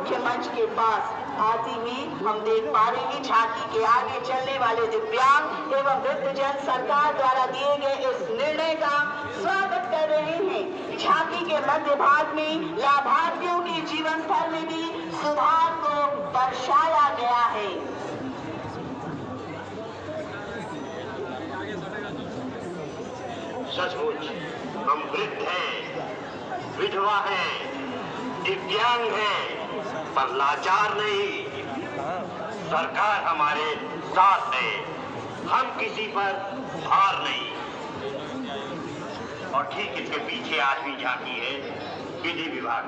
मुख्य मंच के पास आती हुई हम देख पा रहे हैं। झांकी के आगे चलने वाले दिव्यांग एवं वृद्धजन सरकार द्वारा दिए गए इस निर्णय का स्वागत कर रहे हैं। झांकी के मध्य भाग में लाभार्थियों के जीवन स्तर में भी सुधार को दर्शाया गया है। सचमुच हम वृद्ध हैं, विधवा हैं, दिव्यांग हैं, पर लाचार नहीं। सरकार हमारे साथ है, हम किसी पर भार नहीं। और ठीक इसके पीछे आज भी झांकी है विधि विभाग।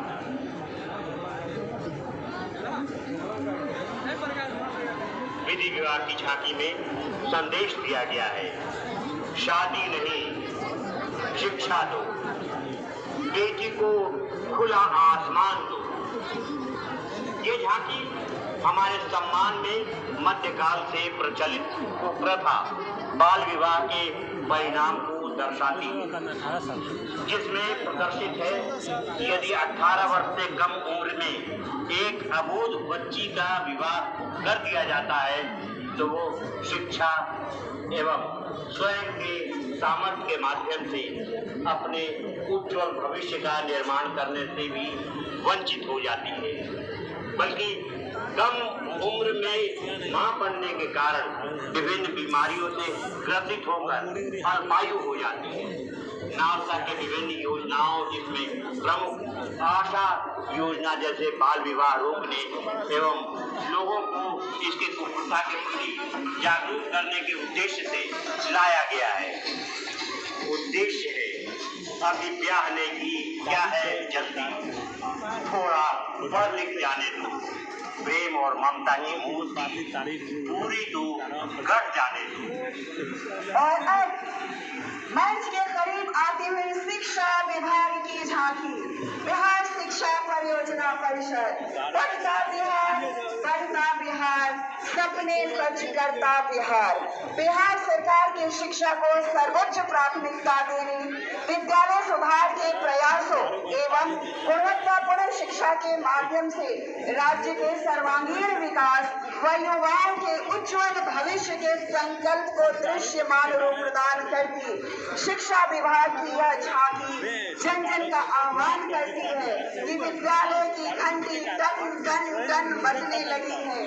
विधि विभाग की झांकी में संदेश दिया गया है, शादी नहीं, शिक्षा दो, बेटी को खुला आसमान दो। ये झांकी हमारे सम्मान में मध्यकाल से प्रचलित कुप्रथा बाल विवाह के परिणाम को दर्शाती है, जिसमें प्रदर्शित है यदि 18 वर्ष से कम उम्र में एक अबोध बच्ची का विवाह कर दिया जाता है तो वो शिक्षा एवं स्वयं के सामर्थ्य के माध्यम से अपने उज्जवल भविष्य का निर्माण करने से भी वंचित हो जाती है, बल्कि कम उम्र में मां बनने के कारण विभिन्न बीमारियों से ग्रसित होकर अल्पायु हो जाती है। नालसा के विभिन्न योजनाओं जिसमें प्रमुख आशा योजना जैसे बाल विवाह रोकने एवं लोगों को इसके कुप्रथा के प्रति जागरूक करने के उद्देश्य से लाया गया है। उद्देश्य है अभी ब्याहने की क्या है जल्दी, थोड़ा पढ़ लिख जाने दो, प्रेम और ममता की मूर्ति पूरी तो घट जाने दो। और अब मंच के करीब आती हुई शिक्षा विभाग की झांकी। बिहार शिक्षा परियोजना परिषद, पढ़ता बिहार, सपने सच करता बिहार। बिहार सरकार की शिक्षा को सर्वोच्च प्राथमिकता देने, विद्यालय सुधार के प्रयासों एवं गुणवत्तापूर्ण शिक्षा के माध्यम से राज्य के सर्वांगीण विकास व युवाओं के उज्जवल भविष्य के संकल्प को दृश्यमान रूप प्रदान करती शिक्षा विभाग की यह झांकी जन जन का आह्वान करती है कि विद्यालय की घंटी टन टन टन बजने लगी है।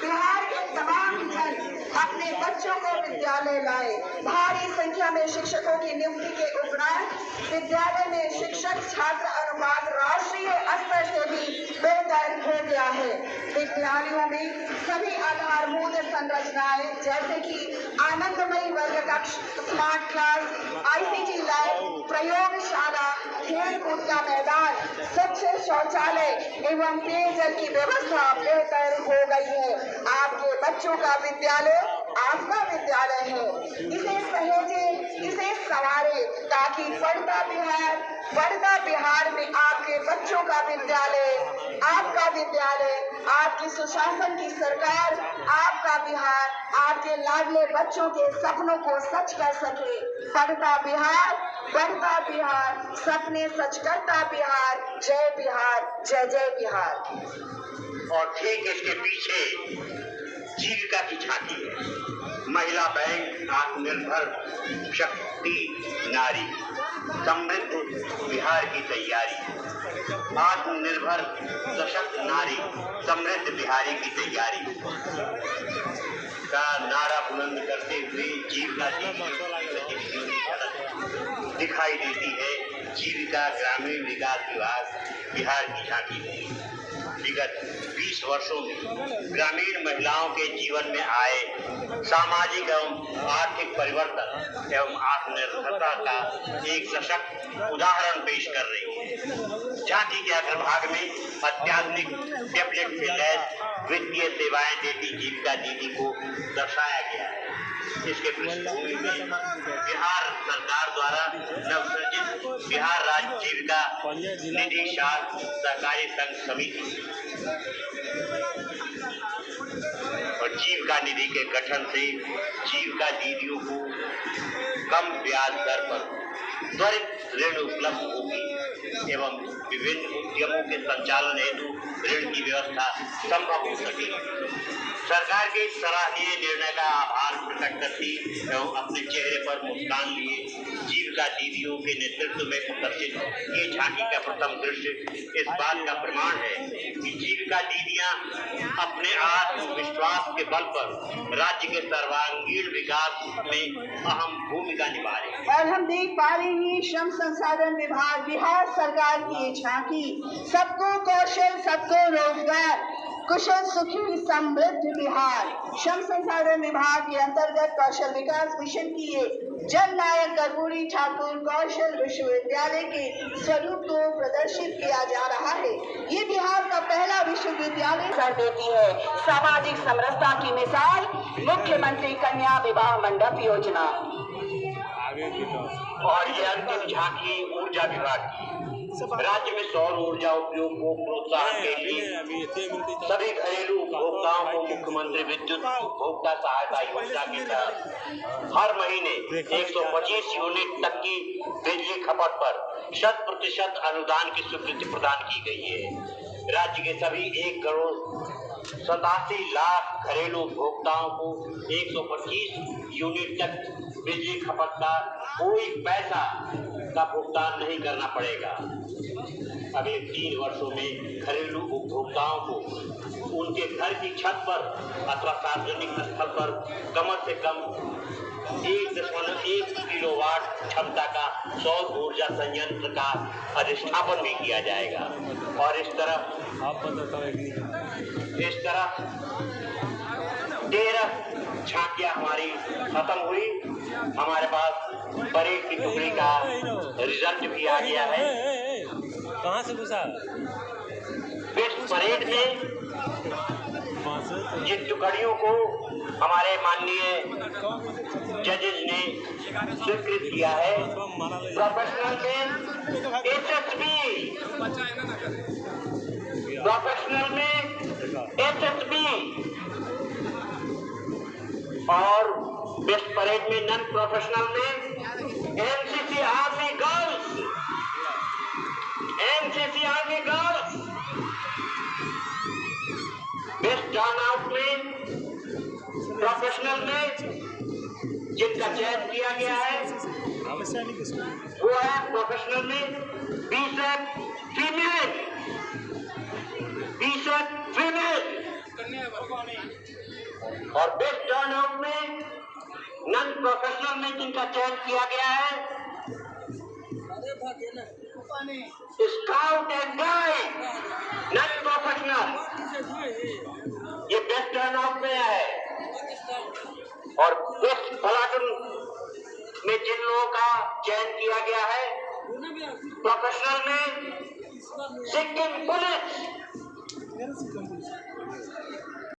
बिहार के तमाम जन अपने बच्चों को विद्यालय लाए। भारी संख्या में शिक्षकों की नियुक्ति के उपरांत विद्यालय में शिक्षक छात्र अनुपात राष्ट्रीय स्तर से भी बेहतर हो गया है। विद्यालयों में सभी आधारभूत संरचनाएं जैसे कि आनंदमयी वर्ग कक्ष, स्मार्ट क्लास, ICT लैब, प्रयोगशाला, खेल कूद का मैदान, स्वच्छ शौचालय एवं पेयजल की व्यवस्था बेहतर हो गई है। आपके बच्चों का विद्यालय आपका विद्यालय है। इसे सहेजे, इसे संवारे ताकि पढ़ता बिहार में आपके बच्चों का विद्यालय, आपका विद्यालय, आपकी सुशासन की सरकार, आपका बिहार, आपके लाडले बच्चों के सपनों को सच कर सके। पढ़ता बिहार, बढ़ता बिहार, सपने सच करता बिहार। जय बिहार, जय जय बिहार। और ठीक इसके पीछे जीविका की झांकी है। महिला बैंक, आत्मनिर्भर शक्ति नारी, समृद्ध बिहार की तैयारी। आत्मनिर्भर सशक्त नारी, समृद्ध बिहारी की तैयारी का नारा बुलंद करते हुए जीविका दिखाई देती है। जीविका ग्रामीण विकास विभाग बिहार की झांकी है। विगत 20 वर्षों में ग्रामीण महिलाओं के जीवन में आए सामाजिक एवं आर्थिक परिवर्तन एवं आत्मनिर्भरता का एक सशक्त उदाहरण पेश कर रही है। झांकी के अग्रभाग में अत्याधुनिक टेबलेट से लैस वित्तीय सेवाएं देती जीविका दीदी को दर्शाया गया है। इसके पृष्ठभूमि में बिहार सरकार द्वारा नवसृजित बिहार राज्य जीविका निधि सहकारी संघ समिति और जीविका निधि के गठन से जीविका दीदियों को कम ब्याज दर पर त्वरित ऋण उपलब्ध होगी। एवं विभिन्न उद्यमों के संचालन हेतु ऋण की व्यवस्था संभव हो सके। सरकार के इस सराहनीय निर्णय का आभार प्रकट करती एवं अपने चेहरे पर मुस्कान लिए जीविका दीदियों के नेतृत्व में प्रदर्शित ये झांकी का प्रथम दृश्य इस बात का प्रमाण है कि जीविका दीदियां अपने आत्मविश्वास के बल पर राज्य के सर्वांगीण विकास में अहम भूमिका निभा रही हैं। और हम देख पा रहे हैं श्रम संसाधन विभाग बिहार सरकार की ये झांकी सबको कौशल सबको रोजगार कुशल सुखी समृद्ध बिहार श्रम संसाधन विभाग के अंतर्गत कौशल विकास मिशन की ये जननायक कर्पूरी ठाकुर कौशल विश्वविद्यालय के स्वरूप को प्रदर्शित किया जा रहा है। ये बिहार का पहला विश्वविद्यालय कर देती है सामाजिक समरसता की मिसाल मुख्यमंत्री कन्या विवाह मंडप योजना। और ये अंतिम झांकी ऊर्जा विभाग की राज्य में सौर ऊर्जा उपयोग को प्रोत्साहन के लिए सभी घरेलू उपभोक्ताओं को मुख्यमंत्री विद्युत उपभोक्ता सहायता योजना के तहत हर महीने 125 यूनिट तक की बिजली खपत पर 100% अनुदान की स्वीकृति प्रदान की गई है। राज्य के सभी 1 करोड़ 87 लाख घरेलू उपभोक्ताओं को 125 यूनिट तक बिजली खपत का कोई पैसा का भुगतान नहीं करना पड़ेगा। अगले 3 वर्षों में घरेलू उपभोक्ताओं को उनके घर की छत पर अथवा सार्वजनिक स्थल पर कम से कम 1.1 किलोवाट क्षमता का सौर ऊर्जा संयंत्र का अधिष्ठापन भी किया जाएगा। और इस तरह 13 झांकियां हमारी खत्म हुई। हमारे पास परेड की टुकड़ी का रिजल्ट भी आ गया है। कहाँ से घुसा? इस परेड में जिन टुकड़ियों को हमारे माननीय जजेस ने स्वीकृत किया है, प्रोफेशनल में एसएसबी, प्रोफेशनल में एसएसबी और बेस्ट परेड में नॉन प्रोफेशनल में NCC army girls, NCC army girls. Best turnout में प्रोफेशनल में जिनका चयन किया गया है वो है प्रोफेशनल में 20 फीमेल, 20 फीमेल। और बेस्ट टर्नआउट में नॉन प्रोफेशनल में जिनका चयन किया गया है scout and guide, non professional, ये बेस्ट टर्नआउट में है। और बेस्ट प्लाटून में जिन लोगों का चयन किया गया है प्रोफेशनल में सिक्किम पुलिस,